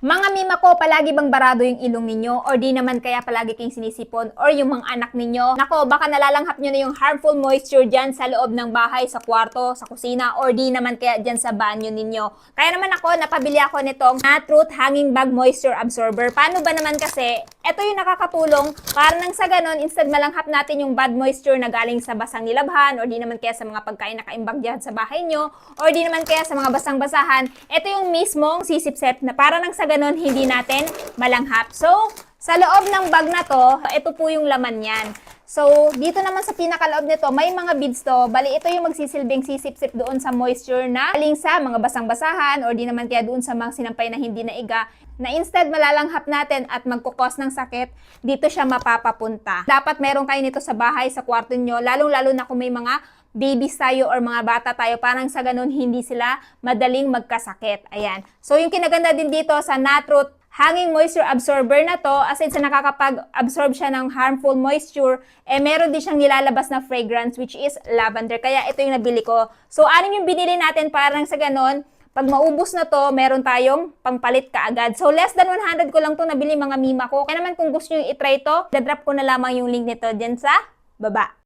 Mga mima ko, palagi bang barado yung ilong ninyo? Or di naman kaya palagi kayong sinisipon? Or yung mga anak ninyo? Nako, baka nalalanghap nyo na yung harmful moisture dyan sa loob ng bahay, sa kwarto, sa kusina, or di naman kaya dyan sa banyo ninyo. Kaya naman ako, napabili ako nitong Natrut Hanging Bag Moisture Absorber. Paano ba naman kasi? Ito yung nakakatulong para nang sa ganon, instead malanghap natin yung bad moisture na galing sa basang nilabhan, or di naman kaya sa mga pagkain na kaimbag dyan sa bahay nyo, or di naman kaya sa mga basang-basahan, ito yung mismong sisipsep na para nang sa ganon, hindi natin malanghap. So, sa loob ng bag na to, ito po yung laman yan. So, dito naman sa pinakaloob nito, may mga beads to. Bali, ito yung magsisilbing sisip-sip doon sa moisture na galing sa mga basang-basahan or di naman kaya doon sa mga sinampay na hindi naiga, na instead malalanghap natin at magkukos ng sakit, dito siya mapapapunta. Dapat meron kayo nito sa bahay, sa kwarto nyo, lalong-lalo na kung may mga babies tayo or mga bata tayo, parang sa ganun hindi sila madaling magkasakit. Ayan. So, yung kinaganda din dito sa Natrut Hanging Moisture Absorber na to, as in sa nakakapag-absorb siya ng harmful moisture, meron din siyang nilalabas na fragrance which is lavender. Kaya ito yung nabili ko. So, anim yung binili natin parang sa ganun. Pag maubos na to, meron tayong pangpalit kaagad. So, less than 100 ko lang to nabili mga mima ko. Kaya naman kung gusto nyo i-try to, dadrop ko na lamang yung link nito dyan sa baba.